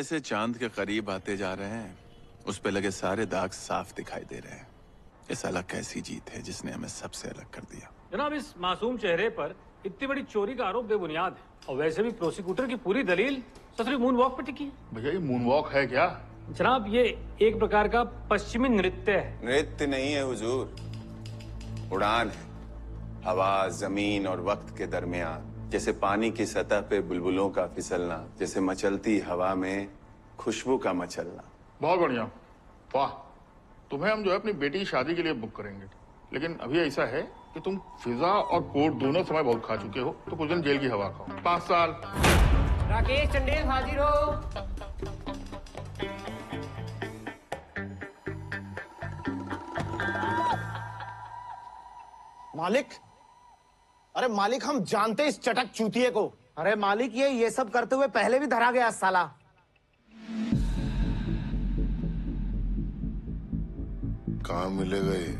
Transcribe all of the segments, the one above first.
जैसे चांद के करीब आते जा रहे हैं, उस पे लगे सारे दाग साफ दिखाई दे रहे हैं। ये साला कैसी जीत है जिसने हमें सबसे अलग कर दिया। जनाब, इस मासूम चेहरे पर इतनी बड़ी चोरी का आरोप बेबुनियाद है, और वैसे भी प्रोसिक्यूटर की पूरी दलील ससुरी मून वॉक पे टिकी है। भैया ये मून वॉक है क्या? जनाब, ये एक प्रकार का पश्चिमी नृत्य है। नृत्य नहीं है हुजूर, उड़ान है। हवा, जमीन और वक्त के दरमियान, जैसे पानी की सतह पे बुलबुलों का फिसलना, जैसे मचलती हवा में खुशबू का मचलना। बहुत बढ़िया, वाह। तुम्हें हम जो है अपनी बेटी की शादी के लिए बुक करेंगे, लेकिन अभी ऐसा है कि तुम फिजा और कोर्ट दोनों समय बहुत खा चुके हो, तो कुछ दिन जेल की हवा खाओ। 5 साल। राकेश चंदेल हाजिर हो। मालिक, अरे मालिक, हम जानते इस चटक चूतिए को। अरे मालिक, ये सब करते हुए पहले भी धरा गया साला। कहाँ मिलेगा ये?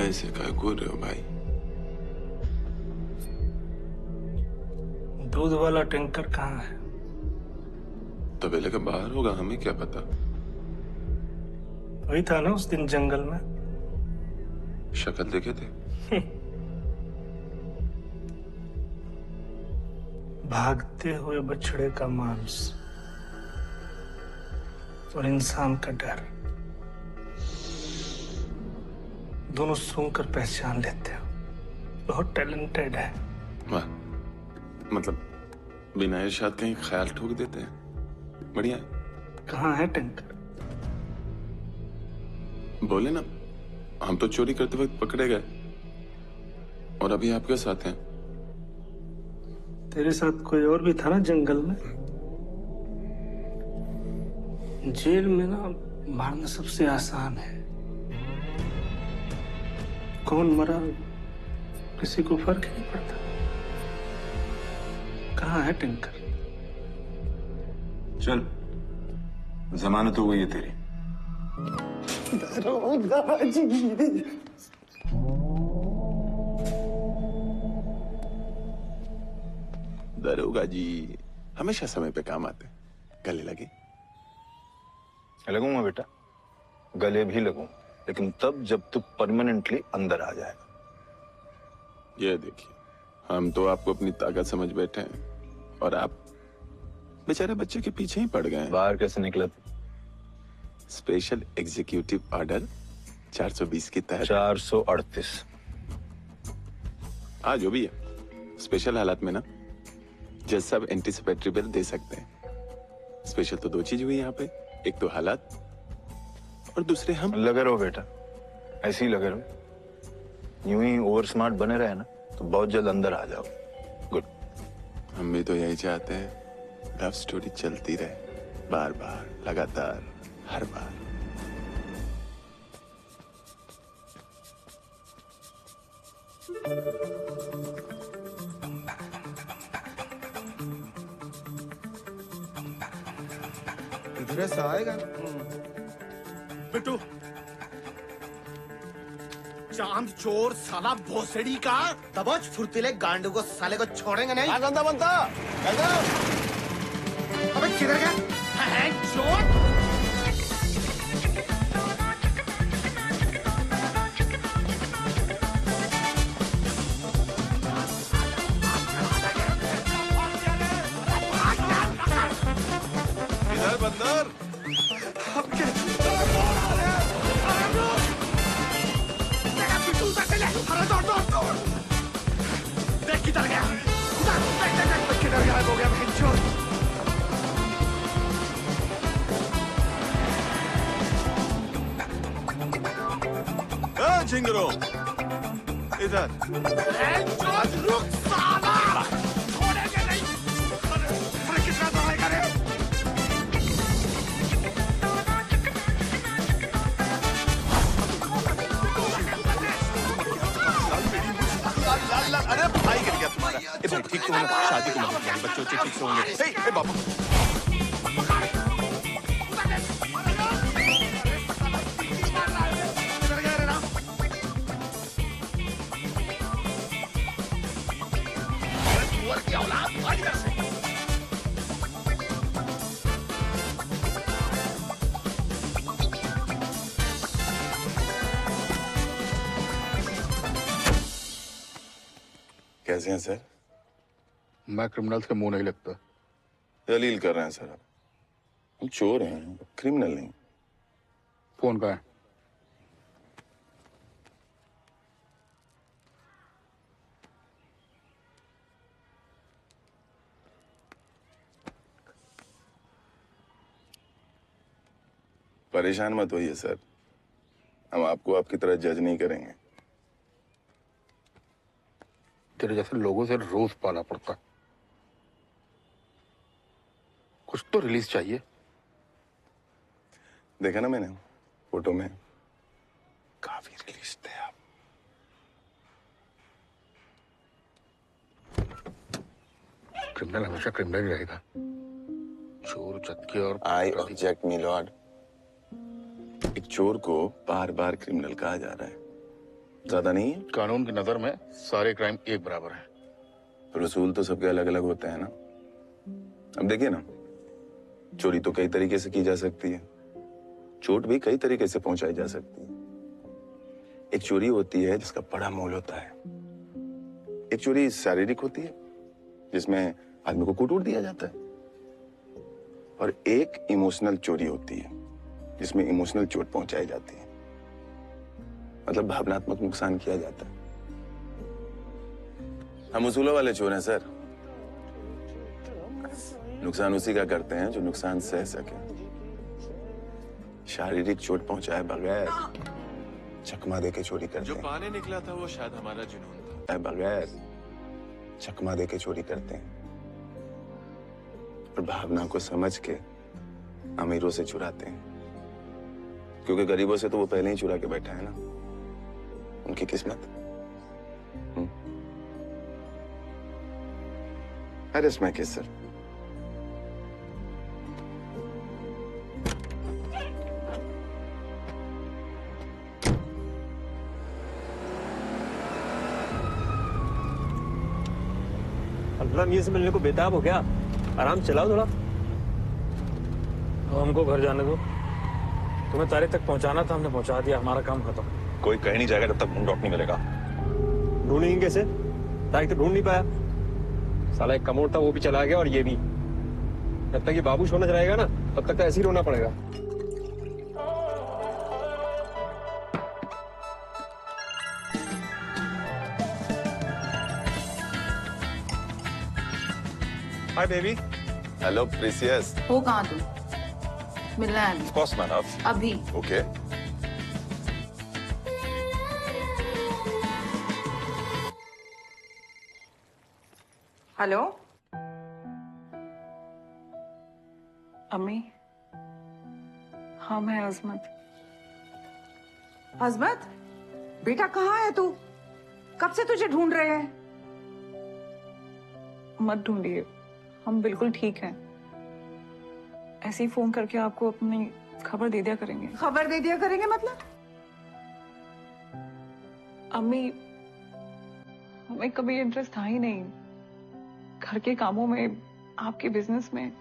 ऐसे क्या घूर रहे हो भाई? दूध वाला टैंकर कहाँ है? तबेले के बाहर होगा, हमें क्या पता। वही था ना उस दिन जंगल में। शक्ल देखे थे? भागते हुए बछड़े का मांस और इंसान का डर, दोनों सूंघकर पहचान लेते हो। बहुत टैलेंटेड है। वाह, मतलब बिना इरशाद कहीं ख्याल ठोक देते हैं। बढ़िया। कहाँ है टैंकर? बोले ना, हम तो चोरी करते वक्त पकड़े गए और अभी आपके साथ हैं। तेरे साथ कोई और भी था ना जंगल में? जेल में ना मारना सबसे आसान है। कौन मरा किसी को फर्क ही नहीं पड़ता। कहाँ है टैंकर? चल, जमानत हो गई है तेरी। दरोगा जी हमेशा समय पे काम आते। गले लगे? लगूंगा बेटा, गले भी लगूं, लेकिन तब जब तू परमानेंटली अंदर आ जाएगा। ये देखिए, हम तो आपको अपनी ताकत समझ बैठे हैं और आप बेचारे बच्चे के पीछे ही पड़ गए हैं। बाहर कैसे निकला तू? स्पेशल एग्जीक्यूटिव ऑर्डर 420 के तहत। 438। हाँ, जो भी है, स्पेशल हालात में ना जज साहब एंटीसिपेटरी बिल दे सकते हैं। स्पेशल तो 2 चीज हुई यहाँ पे, एक तो हालात और दूसरे हम। लगे रहो बेटा, ऐसे ही लगे रहो। यूं ही ओवर स्मार्ट बने रहे ना तो बहुत जल्द अंदर आ जाओ। गुड। हम भी तो यही चाहते हैं, लव स्टोरी चलती रहे, बार बार, लगातार, हर बार। इधर से आएगा बिट्टू। चांद चोर साला भोसड़ी का। दबोच फुर्तीले गांडू को, साले को छोड़ेंगे नहीं। गंदा बनता। अबे किधर गया? है चोर। पंचिंग करो इधर। रुक साला, छोड़ेंगे नहीं। अरे कितना दबाएगा रे? अरे भाई गिर गया तुम्हारा। ए भाई ठीक तो होना, शादी को मतलब बच्चों से ठीक से होंगे। ए बाबू कैसे हैं सर? मैं क्रिमिनल्स के मुंह नहीं लगता। दलील कर रहे हैं सर। हम चोर हैं, क्रिमिनल नहीं। फोन का है? परेशान मत होइए सर, हम आपको आपकी तरह जज नहीं करेंगे। तेरे जैसे लोगों से रोज पाला पड़ता। कुछ तो रिलीज चाहिए। देखा ना मैंने फोटो में, काफी रिलीज थे आप। क्रिमिनल हमेशा क्रिमिनल ही रहेगा। चोर चक्के और आई ऑब्जेक्ट मी लॉर्ड। एक चोर को बार बार क्रिमिनल कहा जा रहा है, ज्यादा नहीं है? कानून की नजर में सारे क्राइम एक बराबर हैं। रसूल तो सबके अलग अलग होते हैं ना। अब देखिए ना, चोरी तो कई तरीके से की जा सकती है, चोट भी कई तरीके से पहुंचाई जा सकती है। एक चोरी होती है जिसका बड़ा मोल होता है, एक चोरी शारीरिक होती है जिसमें आदमी को कूट दिया जाता है, और एक इमोशनल चोरी होती है जिसमें इमोशनल चोट पहुंचाई जाती है, मतलब भावनात्मक नुकसान किया जाता है। हम उसूलों वाले चोर हैं सर। नुकसान उसी का करते हैं जो नुकसान सह सके। शारीरिक चोट पहुंचाए बगैर चकमा देके चोरी करते जो हैं। पाने निकला था वो शायद हमारा जुनून था। बगैर चकमा देके चोरी करते हैं, और भावना को समझ के अमीरों से चुराते हैं, क्योंकि गरीबों से तो वो पहले ही चुरा के बैठा है ना, उनकी किस्मत। Arrest my case sir. अल्लाह मियां से मिलने को बेताब हो गया। आराम चलाओ थोड़ा। हमको घर जाने दो। तुम्हें तारीख तक पहुंचाना था, हमने पहुंचा दिया, हमारा काम खत्म। कोई कहीं नहीं जाएगा जब तक मुंडॉक नहीं मिलेगा। ढूंढेंगे कैसे? तारीख तो ढूंढ नहीं पाया। साला एक कमोड था वो भी चला गया, और ये भी। जब तक ये बाबू सोना चलाएगा ना, तब तक तो ऐसे ही रोना पड़ेगा। Hi baby. Hello precious. हो कहाँ तुम? मिलना है ऑफ कोर्स मैन, अभी। ओके। हेलो अम्मी। हाँ मैं अजमत। अजमत बेटा कहाँ है तू? कब से तुझे ढूंढ रहे हैं। मत ढूंढिए, हम बिल्कुल ठीक हैं। ऐसे ही फोन करके आपको अपनी खबर दे दिया करेंगे। खबर दे दिया करेंगे मतलब? अम्मी हमें कभी इंटरेस्ट था ही नहीं घर के कामों में, आपके बिजनेस में।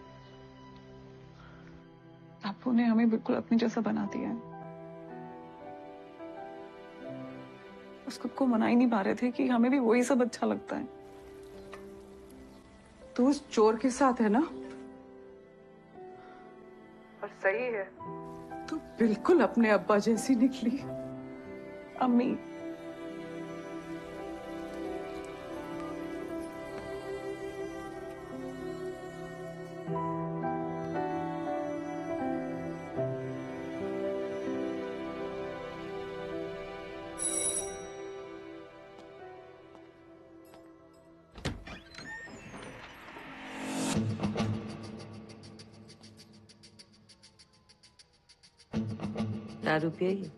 आपू ने हमें बिल्कुल अपने जैसा बना दिया है। बस खुद को मना ही नहीं पा रहे थे कि हमें भी वही सब अच्छा लगता है। तू उस चोर के साथ है ना? और सही है, तू बिल्कुल अपने अब्बा जैसी निकली। अम्मी दारू पिएगी?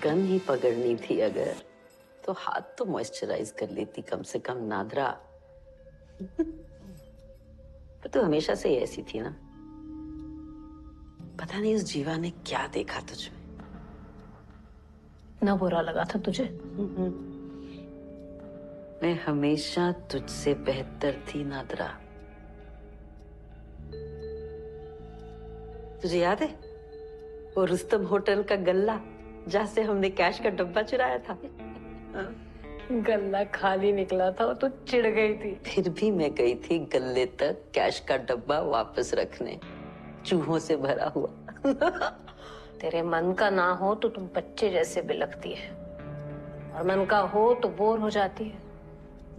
गन ही पकड़नी थी अगर, तो हाथ तो मॉइस्चराइज कर लेती कम से कम, नादरा। पर तू हमेशा से ही ऐसी थी ना। पता नहीं उस जीवा ने क्या देखा तुझमें। ना बुरा लगा था तुझे? मैं हमेशा तुझसे बेहतर थी नादरा। तुझे याद है वो रुस्तम होटल का गल्ला जहाँ से हमने कैश का डब्बा चुराया था? गल्ला खाली निकला था और तू चिढ़ गई थी। फिर भी मैं गई थी गल्ले तक कैश का डब्बा वापस रखने, चूहों से भरा हुआ। तेरे मन का ना हो तो तुम बच्चे जैसे बिलखती है, और मन का हो तो बोर हो जाती है।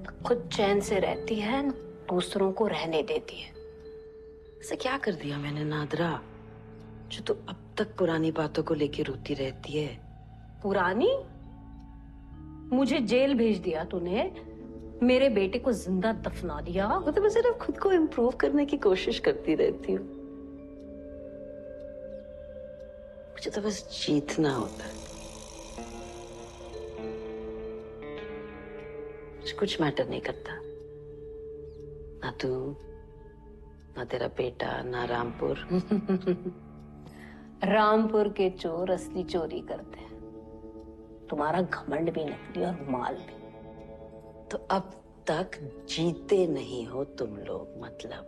न खुद चैन से रहती है, न दूसरों को रहने देती है। ऐसा क्या कर दिया मैंने नादरा जो तू अब तक पुरानी बातों को लेके रोती रहती है? पुरानी? मुझे जेल भेज दिया तूने, मेरे बेटे को जिंदा दफना दिया। वो तो मैं सिर्फ खुद को इम्प्रूव करने की कोशिश करती रहती हूँ। मुझे तो बस जीतना होता है। मुझे कुछ मैटर नहीं करता, ना तू, ना तेरा बेटा, ना रामपुर। रामपुर के चोर असली चोरी करते हैं, तुम्हारा घमंड भी नकली और माल भी। तो अब तक जीते नहीं हो तुम लोग, मतलब।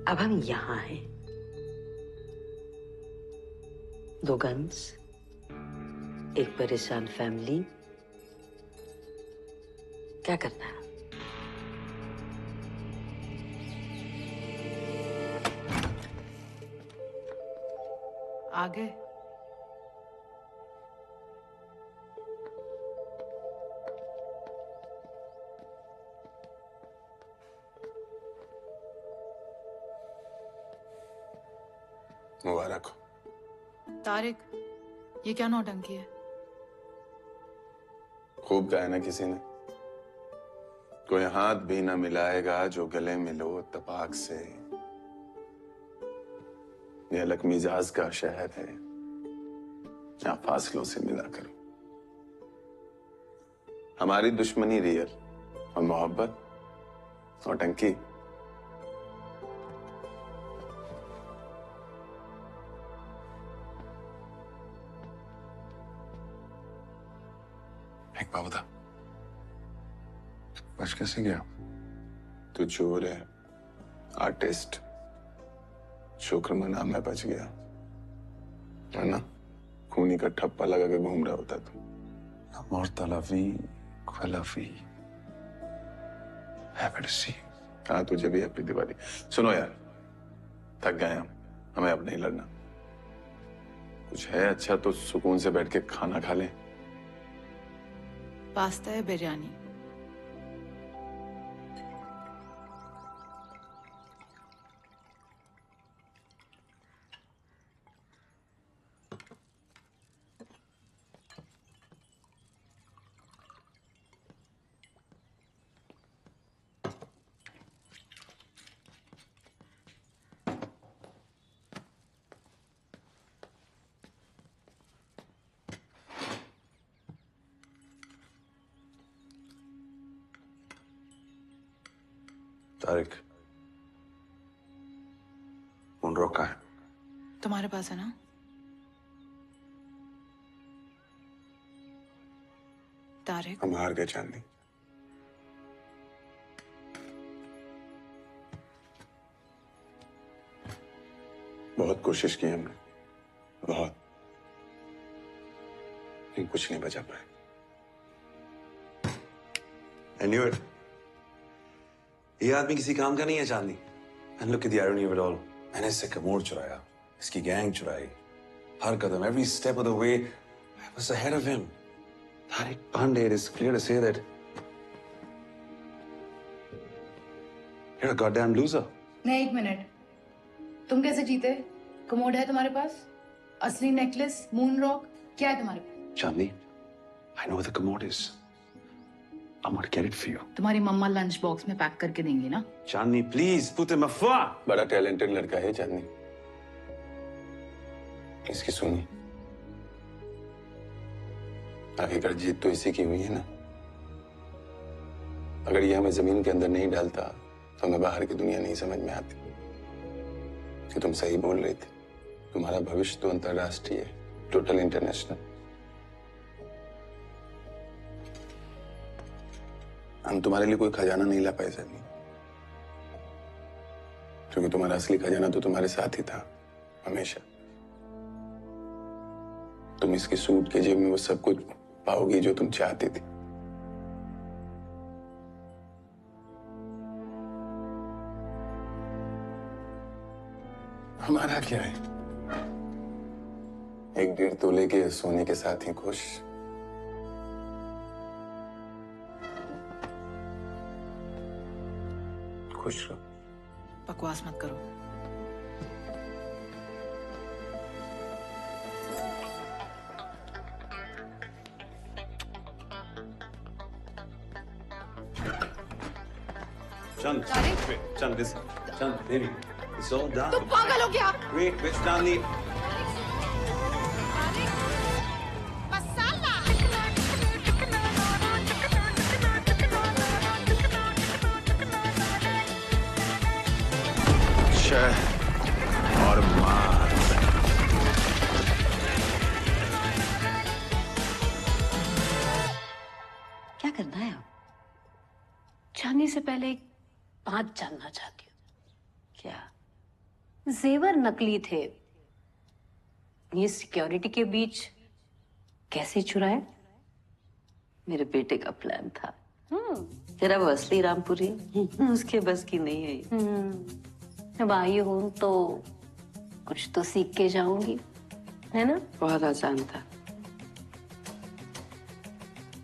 अब हम यहां हैं, 2 गन्स, एक परेशान फैमिली। क्या करना है? आ गए? मुबारक हो। तारिक, ये क्या नौटंकी है? खूब कहा ना किसी ने, कोई हाथ भी ना मिलाएगा जो गले मिलो तपाक से। ये अलग मिजाज का शहर है, जहां फासलों से मिला करो। हमारी दुश्मनी रियल और मोहब्बत नौटंकी। एक बात बता, बच कैसे गया? तू चोर है, आर्टिस्ट, शुक्र मना मैं बच गया, है ना? खूनी का ठप्पा लगा के घूम रहा होता तू। तलाफी खलाफी। हाँ, तुझे भी हैप्पी दिवाली। सुनो यार, थक गए हमें अब नहीं लड़ना। कुछ है अच्छा तो सुकून से बैठ के खाना खा लें। पास्ता है, बिरयानी? तारिक, फोन रोका है? तुम्हारे पास है ना? तारिक, हम हार गए चांदनी। बहुत कोशिश की हमने, बहुत, लेकिन कुछ नहीं बचा पाए। I knew it. ये आदमी किसी काम का नहीं है चांदनी। And look at the irony of it all. मैंने इससे कमोड चुराया, इसकी गैंग चुराई, हर कदम, every step of the way I was ahead of him. Tariq Pandey, it is clear to say that you're a goddamn loser. नहीं, एक minute, तुम कैसे जीते? कमोड है तुम्हारे पास? असली नेकलेस, मून रॉक, क्या है तुम्हारे पास? Chandni, I know where the commode is. I'm gonna get it for you. तुम्हारी मम्मा लंच बॉक्स में पैक करके देंगी ना? Chandni, please put him afar. बड़ा टैलेंटेड लड़का है चांदनी, इसकी सुनी। आखिरकार जीत तो इसी की हुई है ना। अगर ये हमें जमीन के अंदर नहीं डालता तो हमें बाहर की दुनिया नहीं समझ में आती कि तुम सही बोल रहे थे। तुम्हारा भविष्य तो अंतरराष्ट्रीय है, टोटल इंटरनेशनल। हम तुम्हारे लिए कोई खजाना नहीं ला पाए सनी, क्योंकि तुम्हारा असली खजाना तो तुम्हारे साथ ही था हमेशा। तुम इसके सूट के जेब में वो सब कुछ पाओगी जो तुम चाहती थी। हमारा क्या है, 1.5 तोले के सोने के साथ ही खुश। खुश रहो। बकवास मत करो। Chand, wait, Chand, this, Chand, baby, it's all done. तुम पागल हो क्या? Wait, Chandni. और मार। क्या करना है आप? जाने से पहले एक बात जानना चाहती हूँ। क्या? जेवर नकली थे, ये सिक्योरिटी के बीच कैसे चुराए? मेरे बेटे का प्लान था। तेरा वो असली रामपुरी उसके बस की नहीं है ये। अब आई हूं तो कुछ तो सीख के जाऊंगी, है ना? बहुत आसान था।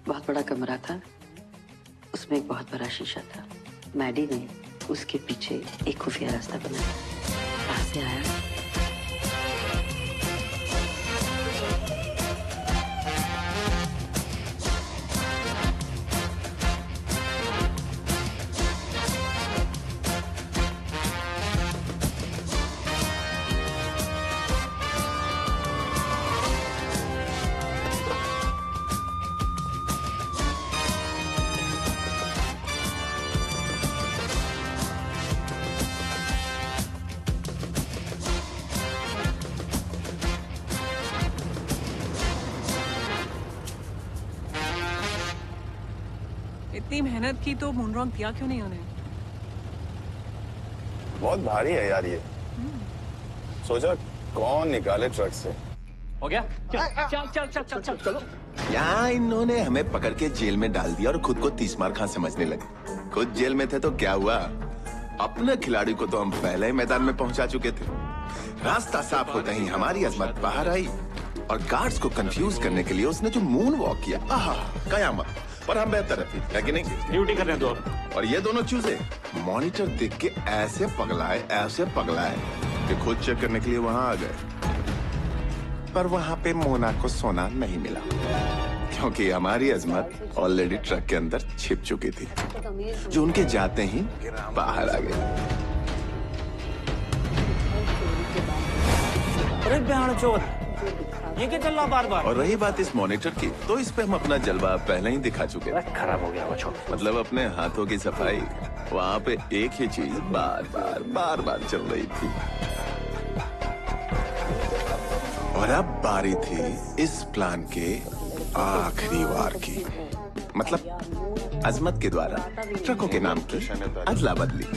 बहुत बड़ा कमरा था, उसमें एक बहुत बड़ा शीशा था। मैडी ने उसके पीछे एक खुफिया रास्ता बनाया। कहाँ से आया? इतनी मेहनत की तो मूनरॉक दिया क्यों नहीं उन्हें? बहुत भारी है यार ये। सोचा कौन निकाले ट्रक से। हो गया? चल चल चल चल चल चलो। यहाँ इन्होंने हमें पकड़ के जेल में डाल दिया और खुद को 30 मार खां समझने लगे। खुद जेल में थे तो क्या हुआ, अपने खिलाड़ी को तो हम पहले ही मैदान में पहुंचा चुके थे। रास्ता साफ होते ही हमारी अजमत बाहर आई और गार्ड्स को कंफ्यूज करने के लिए उसने जो मून वॉक किया, आहा कयामत। पर हम बेहतर है कि नहीं? ड्यूटी करने दो। और ये दोनों चूजे मॉनिटर देख के ऐसे पगलाए कि खुद चेक करने के लिए वहां आ गए। पर वहां पे मोना को सोना नहीं मिला, क्योंकि हमारी अजमत ऑलरेडी ट्रक के अंदर छिप चुकी थी, जो उनके जाते ही बाहर आ गई। अरे बहन चोर, ये क्या चल रहा बार बार? और रही बात इस मॉनिटर की, तो इस पे हम अपना जलवा पहले ही दिखा चुके थे। खराब हो गया वो छोड़। मतलब अपने हाथों की सफाई। वहाँ पे एक ही चीज बार बार चल रही थी। और अब बारी थी इस प्लान के आखिरी वार की। मतलब अजमत के द्वारा ट्रकों के नाम की अदला बदली।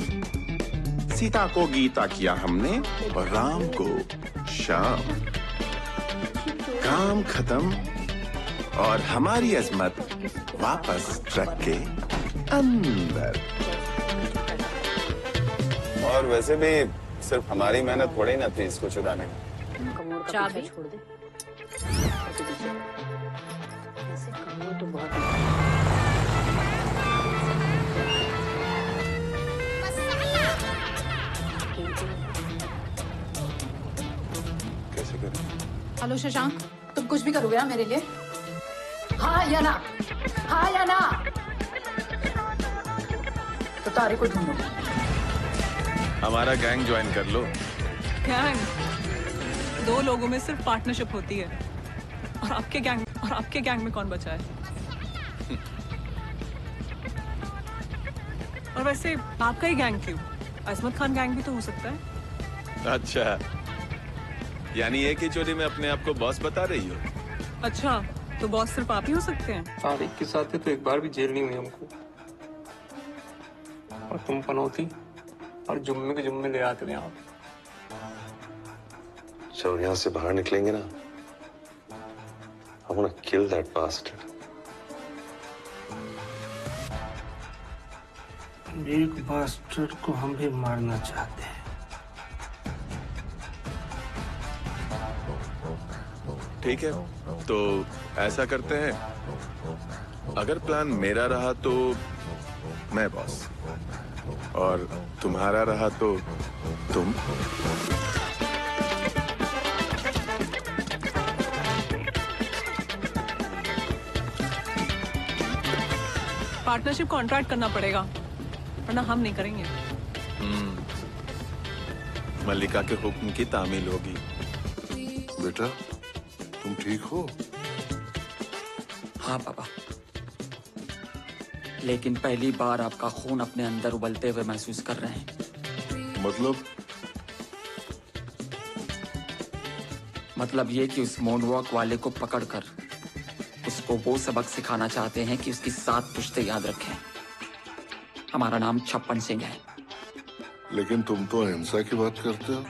सीता को गीता किया हमने और राम को शाम। काम खत्म और हमारी अजमत वापस ट्रक के अंदर। और वैसे भी सिर्फ हमारी मेहनत थोड़ी ना थी इसको चुराने में। चाबी छोड़ दे। वो तो बहुत कैसे करें? हेलो शशांक, तुम कुछ भी करोगे ना मेरे लिए? हाँ या ना? हाँ या ना? तो तारे को ढूंढो। हमारा गैंग ज्वाइन कर लो। गैंग? 2 लोगों में सिर्फ पार्टनरशिप होती है। और आपके गैंग में कौन बचा है? और वैसे आपका ही गैंग क्यों? अजमत खान गैंग भी तो हो सकता है। अच्छा, यानी एक ही चोरी में अपने आप को बॉस बता रही हो? अच्छा, तो बॉस सिर्फ आप ही हो सकते हैं? तारिक के साथ है तो एक बार भी जेल नहीं हुई हमको। और तुम पनौती और जुम्मे के जुम्मे ले आते थे आप। जब यहाँ से बाहर निकलेंगे ना, I want to kill that bastard. एक बास्टर्ड को हम भी मारना चाहते हैं। ठीक है, तो ऐसा करते हैं, अगर प्लान मेरा रहा तो मैं बॉस, और तुम्हारा रहा तो तुम। पार्टनरशिप कॉन्ट्रैक्ट करना पड़ेगा, वरना हम नहीं करेंगे। मल्लिका के हुक्म की तामील होगी। बेटा, तुम ठीक हो? हाँ पापा, लेकिन पहली बार आपका खून अपने अंदर उबलते हुए महसूस कर रहे हैं। मतलब ये कि उस मूनवॉक वाले को पकड़कर उसको वो सबक सिखाना चाहते हैं कि उसकी 7 पुश्ते याद रखें। हमारा नाम छप्पन सिंह है। लेकिन तुम तो अहिंसा की बात करते हो।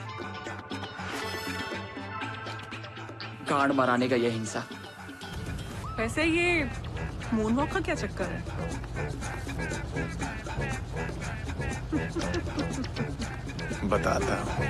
गांड मराने का ये हिंसा। वैसे ये मूनवॉक का क्या चक्कर है? बताता हूँ।